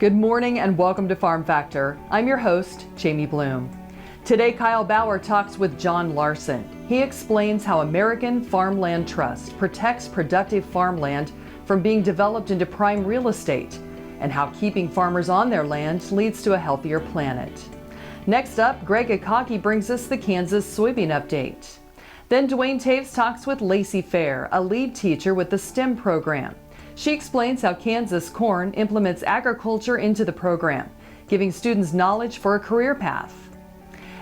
Good morning and welcome to Farm Factor. I'm your host, Jamie Bloom. Today, Kyle Bauer talks with John Larson. He explains how American Farmland Trust protects productive farmland from being developed into prime real estate, and how keeping farmers on their land leads to a healthier planet. Next up, Greg Akagi brings us the Kansas soybean update. Then Duane Toews talks with Laci Fair, a lead teacher with the STEM program. She explains how Kansas Corn implements agriculture into the program, giving students knowledge for a career path.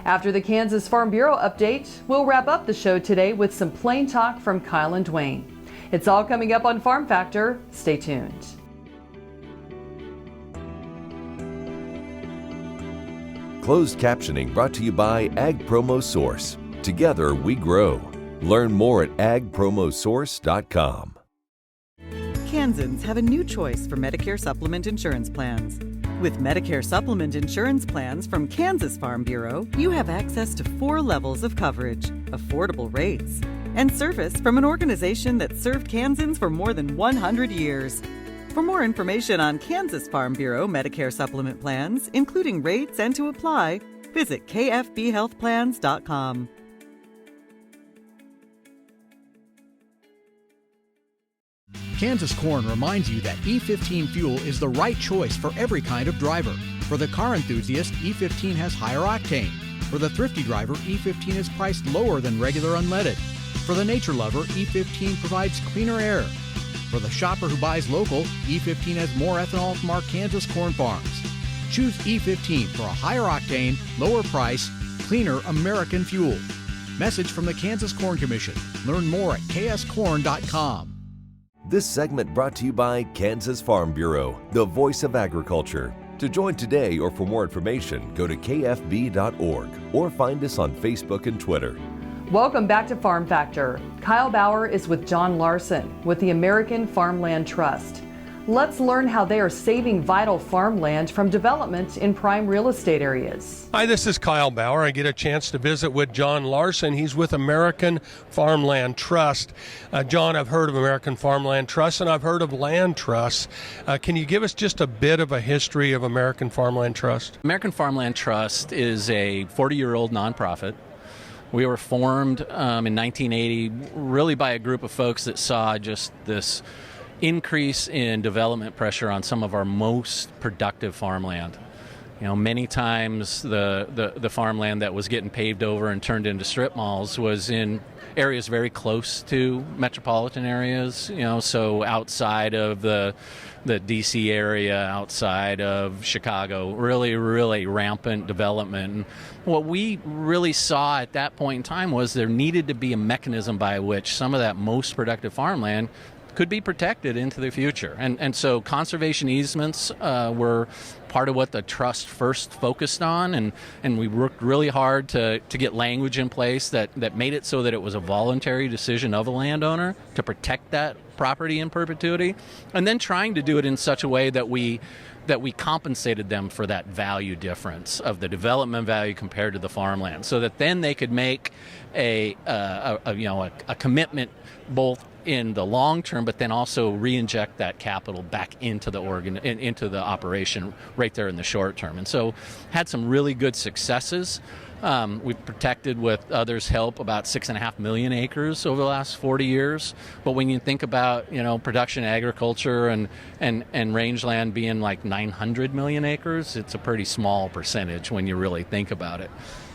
After the Kansas Farm Bureau update, we'll wrap up the show today with some plain talk from Kyle and Duane. It's all coming up on Farm Factor. Stay tuned. Closed captioning brought to you by Ag Promo Source. Together we grow. Learn more at agpromosource.com. Kansans have a new choice for Medicare supplement insurance plans. With Medicare supplement insurance plans from Kansas Farm Bureau, you have access to 4 levels of coverage, affordable rates, and service from an organization that served Kansans for more than 100 years. For more information on Kansas Farm Bureau Medicare supplement plans, including rates and to apply, visit kfbhealthplans.com. Kansas Corn reminds you that E15 fuel is the right choice for every kind of driver. For the car enthusiast, E15 has higher octane. For the thrifty driver, E15 is priced lower than regular unleaded. For the nature lover, E15 provides cleaner air. For the shopper who buys local, E15 has more ethanol from our Kansas corn farms. Choose E15 for a higher octane, lower price, cleaner American fuel. Message from the Kansas Corn Commission. Learn more at kscorn.com. This segment brought to you by Kansas Farm Bureau, the voice of agriculture. To join today or for more information, go to kfb.org or find us on Facebook and Twitter. Welcome back to Farm Factor. Kyle Bauer is with John Larson with the American Farmland Trust. Let's learn how they are saving vital farmland from development in prime real estate areas. Hi, this is Kyle Bauer. I get a chance to visit with John Larson. He's with American Farmland Trust. John, I've heard of American Farmland Trust and I've heard of land trusts. Can you give us just a bit of a history of American Farmland Trust? American Farmland Trust is a 40-year-old nonprofit. We were formed in 1980 really by a group of folks that saw just this increase in development pressure on some of our most productive farmland. You know, many times the farmland that was getting paved over and turned into strip malls was in areas very close to metropolitan areas, you know, so outside of the DC area, outside of Chicago, really rampant development. And what we really saw at that point in time was there needed to be a mechanism by which some of that most productive farmland could be protected into the future. And so conservation easements were part of what the trust first focused on, and we worked really hard to get language in place that made it so that it was a voluntary decision of a landowner to protect that property in perpetuity, and then trying to do it in such a way that we compensated them for that value difference of the development value compared to the farmland, so that then they could make a commitment both in the long term, but then also re-inject that capital back into the into the operation right there in the short term. And so had some really good successes. We've protected with others' help about 6.5 million acres over the last 40 years. But when you think about, you know, production agriculture and rangeland being like 900 million acres, it's a pretty small percentage when you really think about it.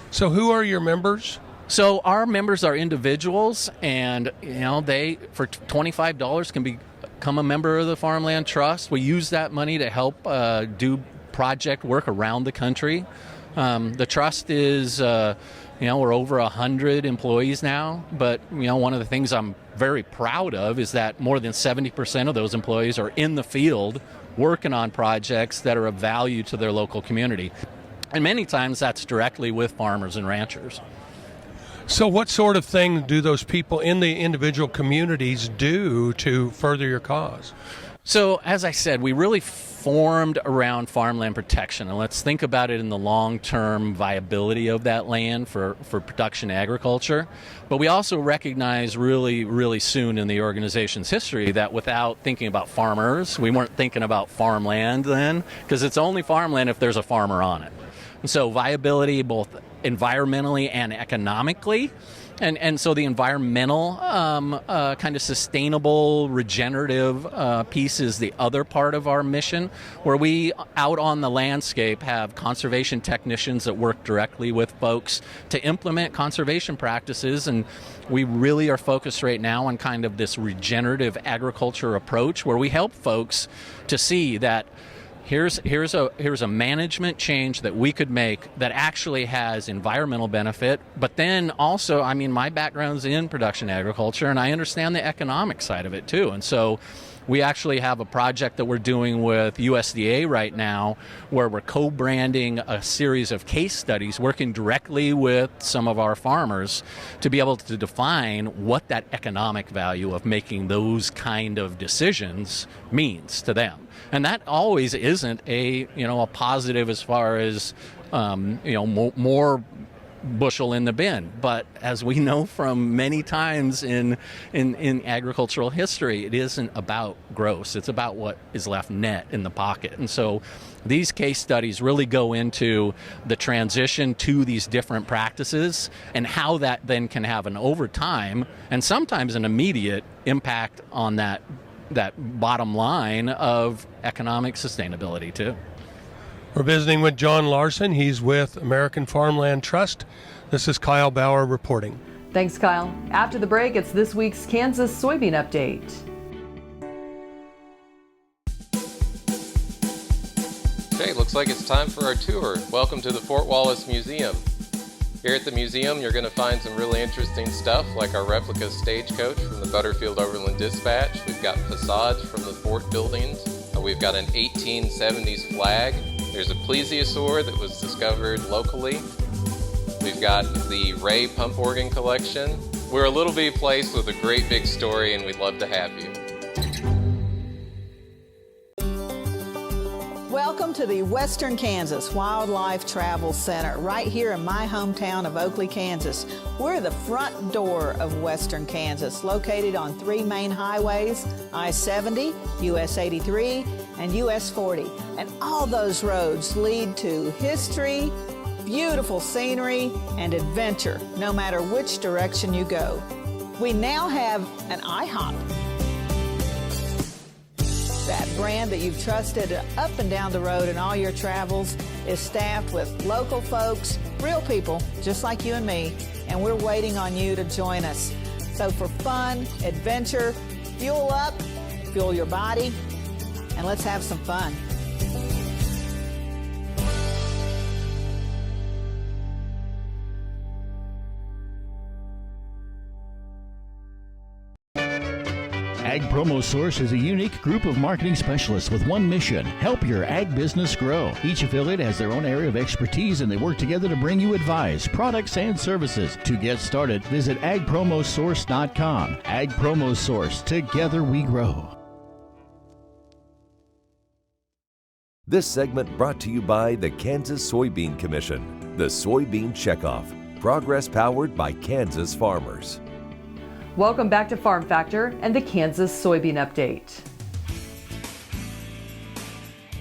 So who are your members? So our members are individuals, and you know, they for $25 can become a member of the Farmland Trust. We use that money to help do project work around the country. The trust is, we're over 100 employees now, but you know, one of the things I'm very proud of is that more than 70% of those employees are in the field working on projects that are of value to their local community. And many times that's directly with farmers and ranchers. So what sort of thing do those people in the individual communities do to further your cause? So, as I said, we really formed around farmland protection, and let's think about it in the long-term viability of that land for production agriculture. But we also recognize really, really soon in the organization's history that without thinking about farmers, we weren't thinking about farmland then, because it's only farmland if there's a farmer on it. And so viability, both environmentally and economically, and so the environmental kind of sustainable, regenerative piece is the other part of our mission, where we out on the landscape have conservation technicians that work directly with folks to implement conservation practices, and we really are focused right now on kind of this regenerative agriculture approach where we help folks to see that here's a management change that we could make that actually has environmental benefit, but then also, I mean, my background's in production agriculture, and I understand the economic side of it too. And so we actually have a project that we're doing with USDA right now where we're co-branding a series of case studies, working directly with some of our farmers to be able to define what that economic value of making those kind of decisions means to them. And that always isn't a positive as far as more bushel in the bin. But as we know from many times in agricultural history, it isn't about gross. It's about what is left net in the pocket. And so these case studies really go into the transition to these different practices and how that then can have an over time and sometimes an immediate impact on that bottom line of economic sustainability too. We're visiting with John Larson. He's with American Farmland Trust. This is Kyle Bauer reporting. Thanks, Kyle. After the break, it's this week's Kansas Soybean Update. Okay, looks like it's time for our tour. Welcome to the Fort Wallace Museum. Here at the museum, you're going to find some really interesting stuff like our replica stagecoach from the Butterfield Overland Dispatch. We've got facades from the fort buildings. We've got an 1870s flag. There's a plesiosaur that was discovered locally. We've got the Ray pump organ collection. We're a little bitty place with a great big story, and we'd love to have you. Welcome to the Western Kansas Wildlife Travel Center, right here in my hometown of Oakley, Kansas. We're the front door of Western Kansas, located on 3 main highways, I-70, US 83, and US 40. And all those roads lead to history, beautiful scenery, and adventure, no matter which direction you go. We now have an IHOP. That brand that you've trusted up and down the road in all your travels is staffed with local folks, real people just like you and me, and we're waiting on you to join us. So for fun, adventure, fuel up, fuel your body, and let's have some fun. Ag Promo Source is a unique group of marketing specialists with one mission: help your ag business grow. Each affiliate has their own area of expertise, and they work together to bring you advice, products, and services. To get started, visit agpromosource.com. Ag Promo Source. Together we grow. This segment brought to you by the Kansas Soybean Commission, the Soybean Checkoff, progress powered by Kansas farmers. Welcome back to Farm Factor and the Kansas Soybean Update.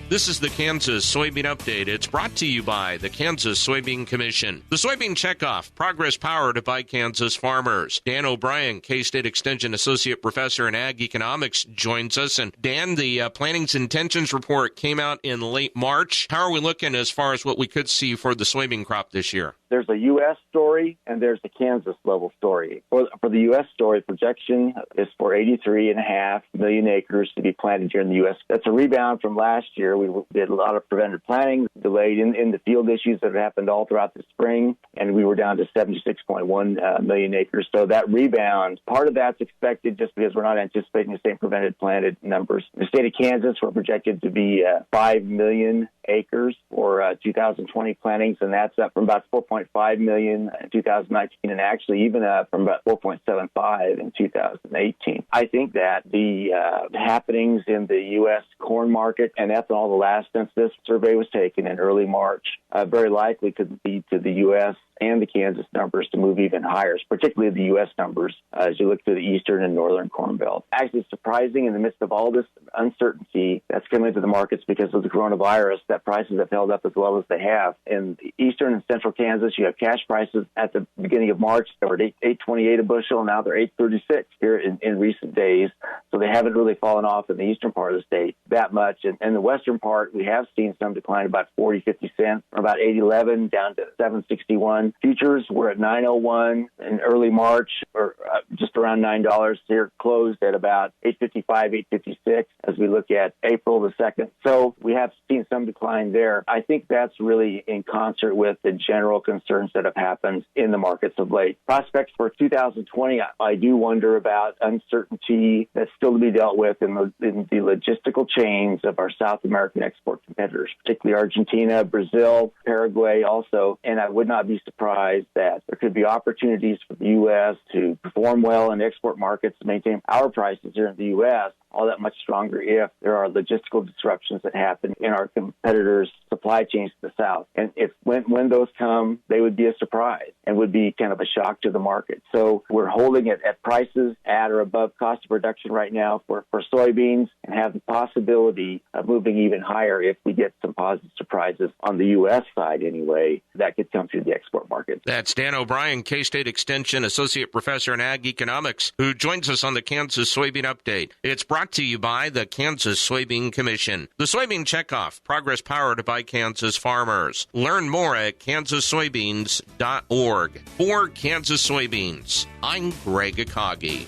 This is the Kansas Soybean Update. It's brought to you by the Kansas Soybean Commission. The Soybean Checkoff, progress powered by Kansas farmers. Dan O'Brien, K-State Extension Associate Professor in Ag Economics, joins us. And Dan, the Planning's Intentions Report came out in late March. How are we looking as far as what we could see for the soybean crop this year? There's a U.S. story and there's a Kansas level story. For the U.S. story, projection is for 83.5 million acres to be planted here in the U.S. That's a rebound from last year. We did a lot of preventive planning, delayed in the field issues that happened all throughout the spring, and we were down to 76.1 million acres. So that rebound, part of that's expected just because we're not anticipating the same prevented planted numbers. The state of Kansas, we're projected to be 5 million acres for 2020 plantings, and that's up from about 4.5 million in 2019, and actually even up from about 4.75 in 2018. I think that the happenings in the U.S. corn market and ethanol, the last since this survey was taken in early March, very likely could lead to the U.S. and the Kansas numbers to move even higher, particularly the U.S. numbers as you look to the eastern and northern corn belt. Actually, it's surprising in the midst of all this uncertainty that's come into the markets because of the coronavirus that prices have held up as well as they have. In eastern and central Kansas, you have cash prices at the beginning of March that were at $8.28 a bushel, and now they're $8.36 here in recent days. So they haven't really fallen off in the eastern part of the state that much. And in the western part, we have seen some decline, about 40, 50 cents, from about $8.11 down to $7.61. Futures were at $9.01 in early March, or just around $9 here, closed at about $8.55, $8.56 as we look at April the 2nd. So we have seen some decline there. I think that's really in concert with the general concerns that have happened in the markets of late. Prospects for 2020, I do wonder about uncertainty that's still to be dealt with in the logistical chains of our South American export competitors, particularly Argentina, Brazil, Paraguay also. And I would not be surprised that there could be opportunities for the U.S. to perform well in export markets to maintain our prices here in the U.S. all that much stronger if there are logistical disruptions that happen in our competitors' supply chains to the south. And when those come, they would be a surprise and would be kind of a shock to the market. So we're holding it at prices at or above cost of production right now for soybeans, and have the possibility of moving even higher if we get some positive surprises on the U.S. side anyway that could come through the export market. That's Dan O'Brien, K-State Extension Associate Professor in Ag Economics, who joins us on the Kansas Soybean Update. It's brought to you by the Kansas Soybean Commission. The Soybean Checkoff, progress powered by Kansas farmers. Learn more at kansassoybeans.org. For Kansas Soybeans, I'm Greg Akagi.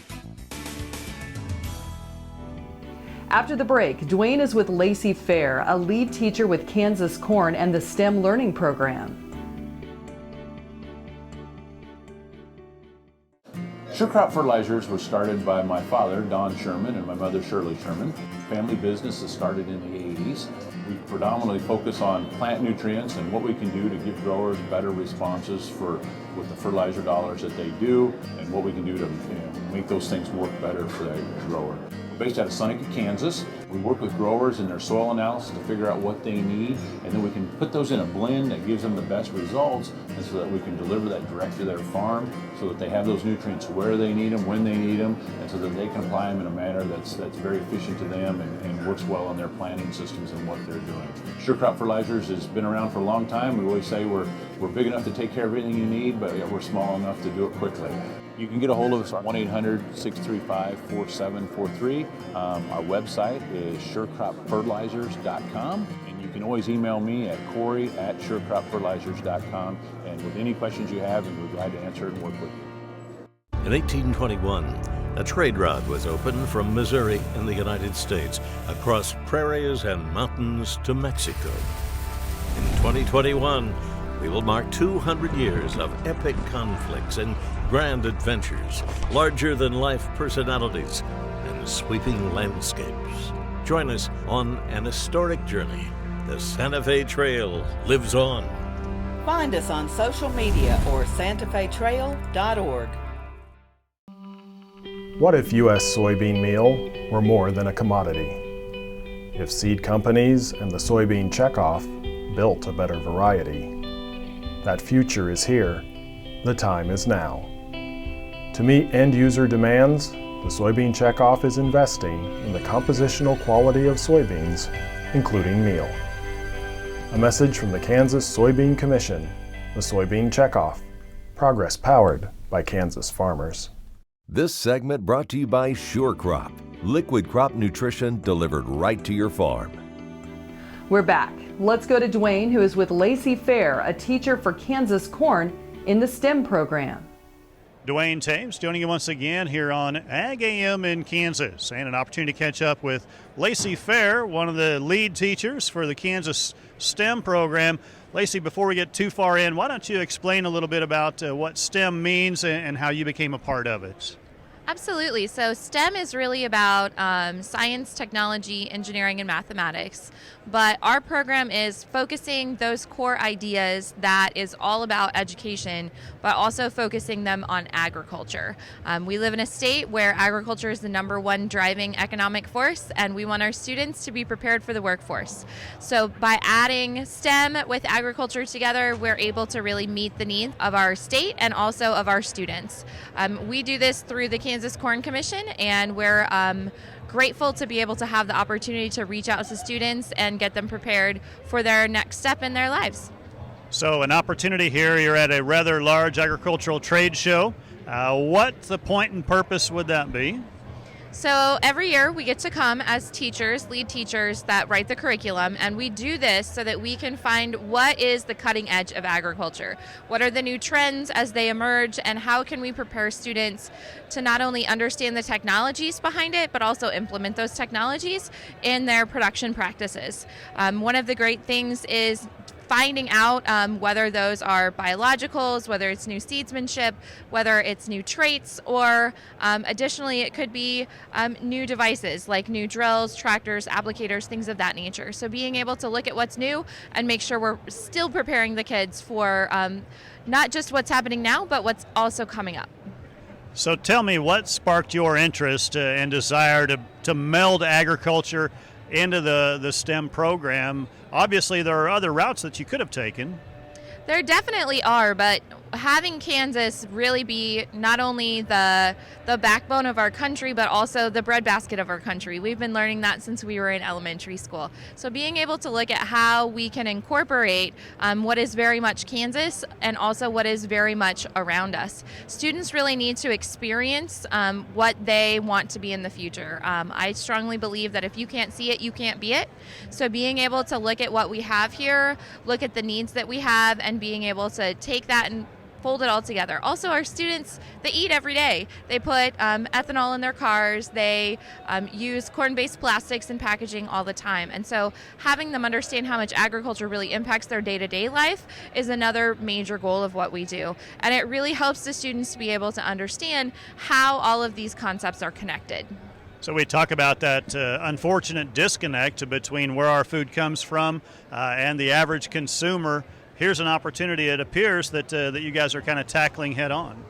After the break, Duane is with Laci Fair, a lead teacher with Kansas Corn and the STEM Learning Program. Sure Crop Fertilizers was started by my father, Don Sherman, and my mother, Shirley Sherman. Family business that started in the 80s. We predominantly focus on plant nutrients and what we can do to give growers better responses with the fertilizer dollars that they do, and what we can do to make those things work better for that grower. We're based out of Seneca, Kansas. We work with growers in their soil analysis to figure out what they need, and then we can put those in a blend that gives them the best results, and so that we can deliver that direct to their farm so that they have those nutrients where they need them, when they need them, and so that they can apply them in a manner that's very efficient to them and works well on their planting systems and what they're doing. Sure Crop Fertilizers has been around for a long time. We always say we're big enough to take care of everything you need, but we're small enough to do it quickly. You can get a hold of us at 1-800-635-4743. Our website is surecropfertilizers.com, and you can always email me at corey@surecropfertilizers.com, and with any questions you have, and we're glad to answer and work with you. In 1821, a trade route was opened from Missouri in the United States across prairies and mountains to Mexico. In 2021, we will mark 200 years of epic conflicts and grand adventures, larger-than-life personalities, and sweeping landscapes. Join us on an historic journey. The Santa Fe Trail lives on. Find us on social media or santafetrail.org. What if U.S. soybean meal were more than a commodity? If seed companies and the soybean checkoff built a better variety? That future is here. The time is now. To meet end-user demands, the Soybean Checkoff is investing in the compositional quality of soybeans, including meal. A message from the Kansas Soybean Commission, the Soybean Checkoff, progress powered by Kansas farmers. This segment brought to you by Sure Crop, liquid crop nutrition delivered right to your farm. We're back. Let's go to Duane, who is with Laci Fair, a teacher for Kansas Corn in the STEM program. Duane Toews joining you once again here on Ag AM in Kansas, and an opportunity to catch up with Laci Fair, one of the lead teachers for the Kansas STEM program. Laci, before we get too far in, why don't you explain a little bit about what STEM means and how you became a part of it? Absolutely. So STEM is really about science, technology, engineering, and mathematics. But our program is focusing those core ideas that is all about education, but also focusing them on agriculture. We live in a state where agriculture is the #1 driving economic force, and we want our students to be prepared for the workforce. So by adding STEM with agriculture together, we're able to really meet the needs of our state and also of our students. We do this through the Kansas Corn Commission, and we're grateful to be able to have the opportunity to reach out to students and get them prepared for their next step in their lives. So an opportunity here, you're at a rather large agricultural trade show. What the point and purpose would that be? So every year we get to come as teachers, lead teachers that write the curriculum, and we do this so that we can find what is the cutting edge of agriculture. What are the new trends as they emerge, and how can we prepare students to not only understand the technologies behind it, but also implement those technologies in their production practices. One of the great things is finding out whether those are biologicals, whether it's new seedsmanship, whether it's new traits, or additionally it could be new devices like new drills, tractors, applicators, things of that nature. So being able to look at what's new and make sure we're still preparing the kids for not just what's happening now, but what's also coming up. So tell me, what sparked your interest and desire to meld agriculture into the STEM program? Obviously, there are other routes that you could have taken. There definitely are, but having Kansas really be not only the backbone of our country, but also the breadbasket of our country. We've been learning that since we were in elementary school. So being able to look at how we can incorporate what is very much Kansas and also what is very much around us. Students really need to experience what they want to be in the future. I strongly believe that if you can't see it, you can't be it. So being able to look at what we have here, look at the needs that we have, and being able to take that and fold it all together. Also, our students, they eat every day. They put ethanol in their cars. They use corn-based plastics in packaging all the time. And so having them understand how much agriculture really impacts their day-to-day life is another major goal of what we do. And it really helps the students to be able to understand how all of these concepts are connected. So we talk about that unfortunate disconnect between where our food comes from and the average consumer. Here's an opportunity, it appears, that you guys are kind of tackling head on.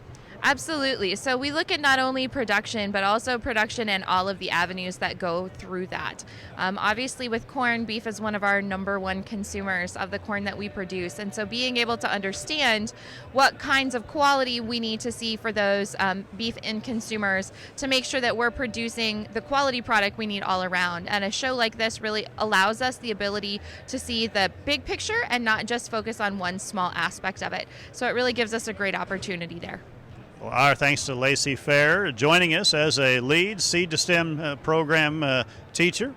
Absolutely. So we look at not only production, but also production and all of the avenues that go through that. Obviously with corn, beef is one of our #1 consumers of the corn that we produce. And so being able to understand what kinds of quality we need to see for those beef end consumers to make sure that we're producing the quality product we need all around. And a show like this really allows us the ability to see the big picture and not just focus on one small aspect of it. So it really gives us a great opportunity there. Well, our thanks to Laci Fair joining us as a lead Seed to STEM program teacher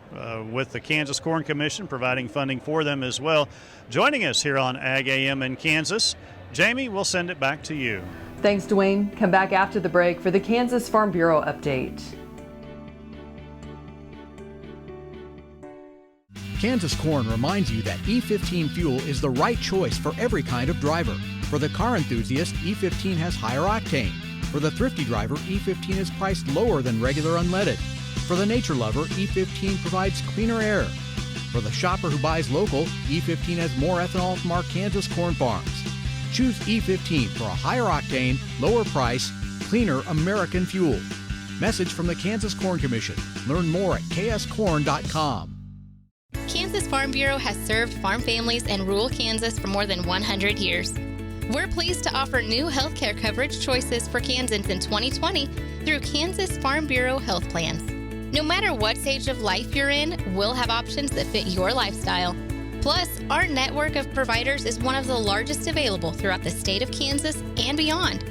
with the Kansas Corn Commission, providing funding for them as well. Joining us here on Ag AM in Kansas. Jamie, we'll send it back to you. Thanks, Duane. Come back after the break for the Kansas Farm Bureau update. Kansas Corn reminds you that E15 fuel is the right choice for every kind of driver. For the car enthusiast, E15 has higher octane. For the thrifty driver, E15 is priced lower than regular unleaded. For the nature lover, E15 provides cleaner air. For the shopper who buys local, E15 has more ethanol from our Kansas corn farms. Choose E15 for a higher octane, lower price, cleaner American fuel. Message from the Kansas Corn Commission. Learn more at kscorn.com. Kansas Farm Bureau has served farm families in rural Kansas for more than 100 years. We're pleased to offer new healthcare coverage choices for Kansans in 2020 through Kansas Farm Bureau Health Plans. No matter what stage of life you're in, we'll have options that fit your lifestyle. Plus, our network of providers is one of the largest available throughout the state of Kansas and beyond.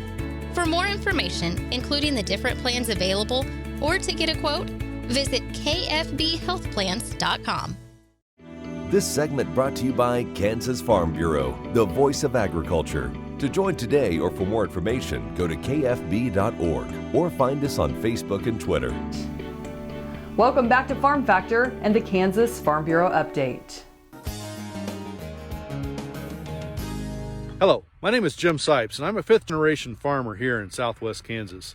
For more information, including the different plans available, or to get a quote, visit kfbhealthplans.com. This segment brought to you by Kansas Farm Bureau, the voice of agriculture. To join today or for more information, go to kfb.org or find us on Facebook and Twitter. Welcome back to Farm Factor and the Kansas Farm Bureau update. Hello, my name is Jim Sipes, and I'm a fifth-generation farmer here in southwest Kansas.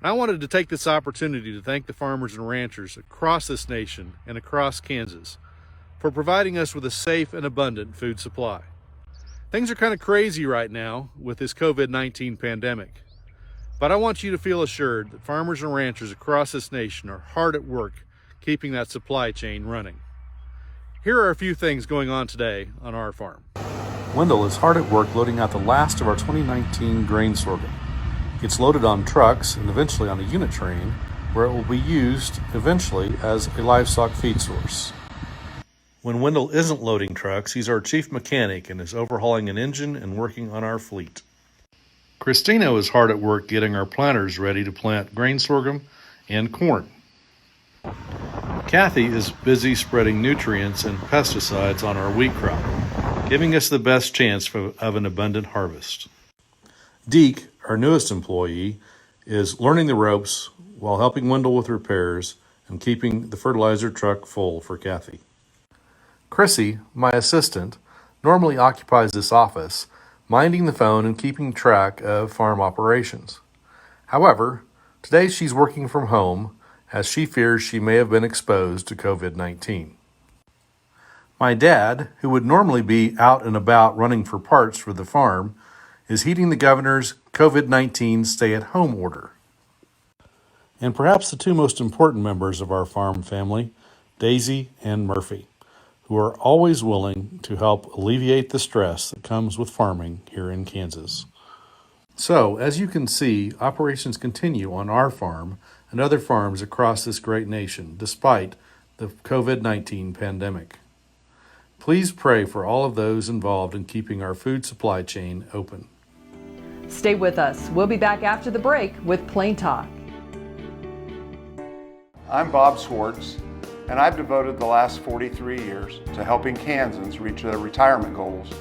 And I wanted to take this opportunity to thank the farmers and ranchers across this nation and across Kansas for providing us with a safe and abundant food supply. Things are kind of crazy right now with this COVID-19 pandemic, but I want you to feel assured that farmers and ranchers across this nation are hard at work keeping that supply chain running. Here are a few things going on today on our farm. Wendell is hard at work loading out the last of our 2019 grain sorghum. It's loaded on trucks and eventually on a unit train where it will be used eventually as a livestock feed source. When Wendell isn't loading trucks, he's our chief mechanic and is overhauling an engine and working on our fleet. Christina is hard at work getting our planters ready to plant grain sorghum and corn. Kathy is busy spreading nutrients and pesticides on our wheat crop, giving us the best chance of an abundant harvest. Deke, our newest employee, is learning the ropes while helping Wendell with repairs and keeping the fertilizer truck full for Kathy. Chrissy, my assistant, normally occupies this office, minding the phone and keeping track of farm operations. However, today she's working from home as she fears she may have been exposed to COVID-19. My dad, who would normally be out and about running for parts for the farm, is heeding the governor's COVID-19 stay-at-home order. And perhaps the two most important members of our farm family, Daisy and Murphy, who are always willing to help alleviate the stress that comes with farming here in Kansas. So, as you can see, operations continue on our farm and other farms across this great nation, despite the COVID-19 pandemic. Please pray for all of those involved in keeping our food supply chain open. Stay with us. We'll be back after the break with Plain Talk. I'm Bob Swartz, and I've devoted the last 43 years to helping Kansans reach their retirement goals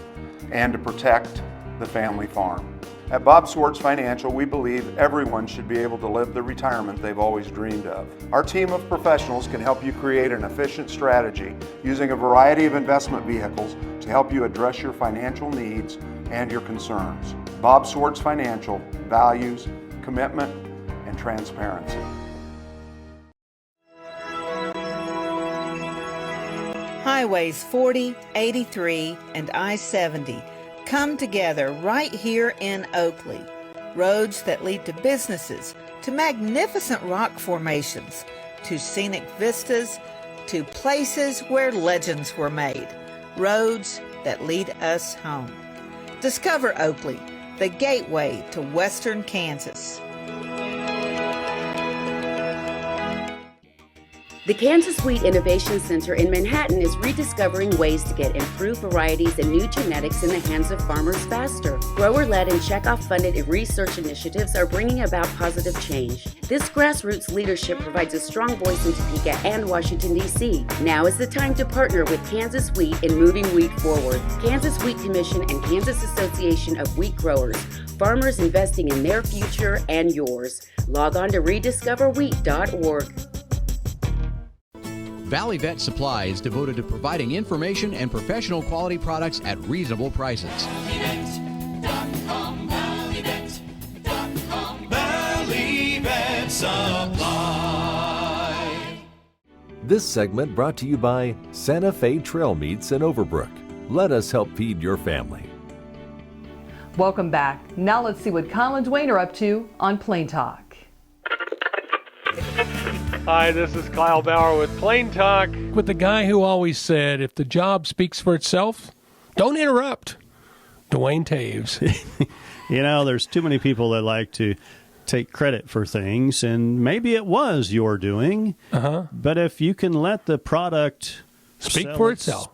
and to protect the family farm. At Bob Swartz Financial, we believe everyone should be able to live the retirement they've always dreamed of. Our team of professionals can help you create an efficient strategy using a variety of investment vehicles to help you address your financial needs and your concerns. Bob Swartz Financial values commitment and transparency. Highways 40, 83, and I-70 come together right here in Oakley. Roads that lead to businesses, to magnificent rock formations, to scenic vistas, to places where legends were made. Roads that lead us home. Discover Oakley, the gateway to Western Kansas. The Kansas Wheat Innovation Center in Manhattan is rediscovering ways to get improved varieties and new genetics in the hands of farmers faster. Grower-led and checkoff-funded research initiatives are bringing about positive change. This grassroots leadership provides a strong voice in Topeka and Washington, D.C. Now is the time to partner with Kansas Wheat in moving wheat forward. Kansas Wheat Commission and Kansas Association of Wheat Growers. Farmers investing in their future and yours. Log on to rediscoverwheat.org. Valley Vet Supply is devoted to providing information and professional quality products at reasonable prices. Valley Vet Supply. This segment brought to you by Santa Fe Trail Meats in Overbrook. Let us help feed your family. Welcome back. Now let's see what Kyle and Duane are up to on Plain Talk. Hi, this is Kyle Bauer with Plain Talk. With the guy who always said, if the job speaks for itself, don't interrupt. Duane Toews. You know, there's too many people that like to take credit for things, and maybe it was your doing. But if you can let the product speak for itself.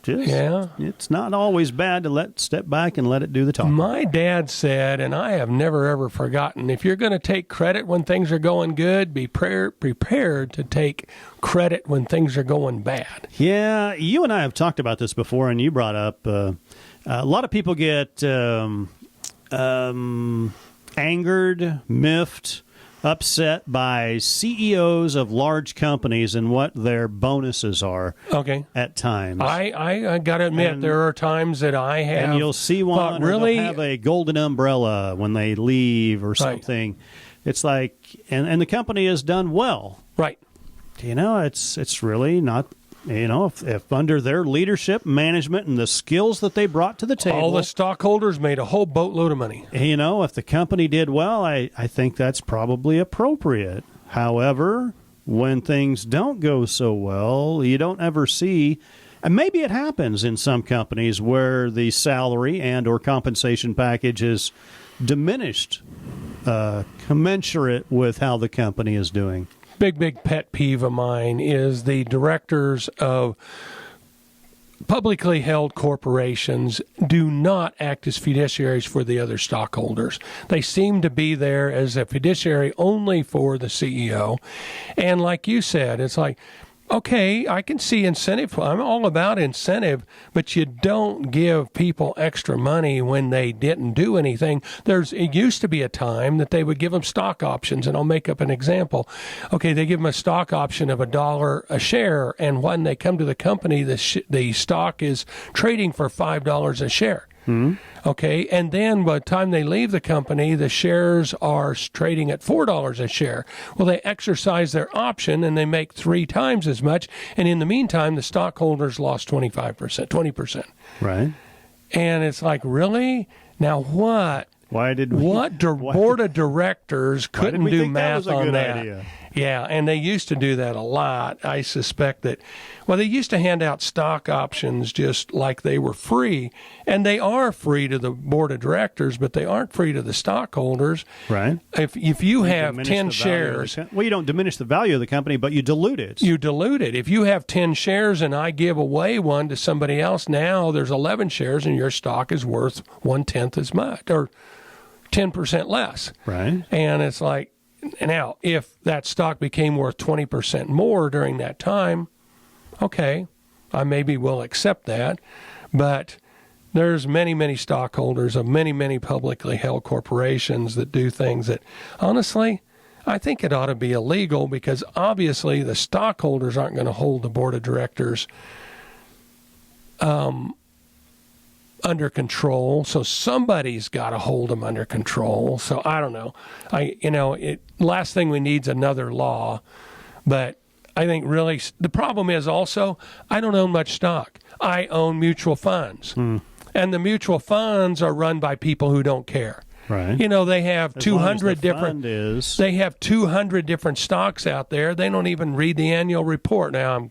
It's not always bad to step back and let it do the talking. My dad said, and I have never ever forgotten, if you're going to take credit when things are going good, be prepared to take credit when things are going bad. Yeah, you and I have talked about this before, and you brought up a lot of people get angered, miffed, upset by CEOs of large companies and what their bonuses are. At times. I got to admit, there are times that I have. And you'll see one really have a golden umbrella when they leave or something. it's like, and the company has done well. Right. It's really not, if under their leadership, management, and the skills that they brought to the table. All the stockholders made a whole boatload of money. If the company did well, I think that's probably appropriate. However, when things don't go so well, you don't ever see, and maybe it happens in some companies where the salary and or compensation package is diminished commensurate with how the company is doing. Big pet peeve of mine is the directors of publicly held corporations do not act as fiduciaries for the other stockholders. They seem to be there as a fiduciary only for the CEO. And like you said, it's like, okay, I can see incentive. I'm all about incentive, but you don't give people extra money when they didn't do anything. It used to be a time that they would give them stock options, and I'll make up an example. Okay, they give them a stock option of $1 a share, and when they come to the company, the stock is trading for $5 a share. Mm-hmm. Okay, and then by the time they leave the company, the shares are trading at $4 a share. Well, they exercise their option and they make 3 times as much. And in the meantime, the stockholders lost 20%. Right. And it's like, really? Now what? Board of directors couldn't do math on that? Idea? Yeah, and they used to do that a lot. I suspect that, they used to hand out stock options just like they were free, and they are free to the board of directors, but they aren't free to the stockholders. Right. If you have 10 shares... you don't diminish the value of the company, but you dilute it. You dilute it. If you have 10 shares and I give away one to somebody else, now there's 11 shares and your stock is worth 1/10 as much, or 10% less. Right. And it's like, now, if that stock became worth 20% more during that time, okay, I maybe will accept that. But there's many stockholders of many publicly held corporations that do things that, honestly, I think it ought to be illegal, because obviously the stockholders aren't going to hold the board of directors under control, so somebody's got to hold them under control. So I don't know. Last thing we need is another law, but I think really the problem is also I don't own much stock. I own mutual funds, and the mutual funds are run by people who don't care. Right. They have 200 different. They have 200 different stocks out there. They don't even read the annual report. Now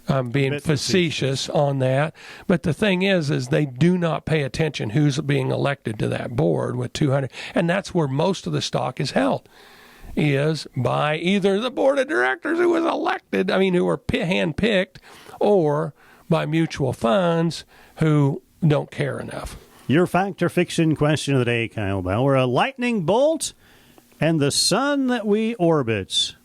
I'm being facetious on that. But the thing is they do not pay attention who's being elected to that board with 200. And that's where most of the stock is held, is by either the board of directors who was elected, who were hand-picked, or by mutual funds who don't care enough. Your fact or fiction question of the day, Kyle Bauer. A lightning bolt and the sun that we orbit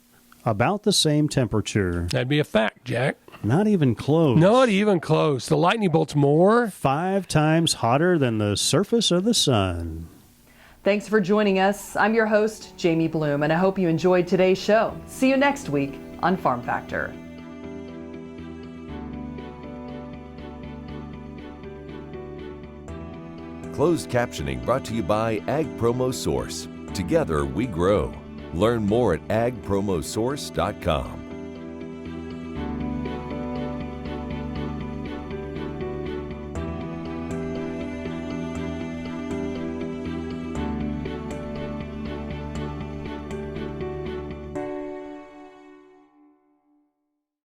about the same temperature. That'd be a fact, Jack. Not even close. Not even close. The lightning bolt's more 5 times hotter than the surface of the sun. Thanks for joining us. I'm your host, Jamie Bloom, and I hope you enjoyed today's show. See you next week on Farm Factor. Closed captioning brought to you by Ag Promo Source. Together we grow. Learn more at agpromosource.com.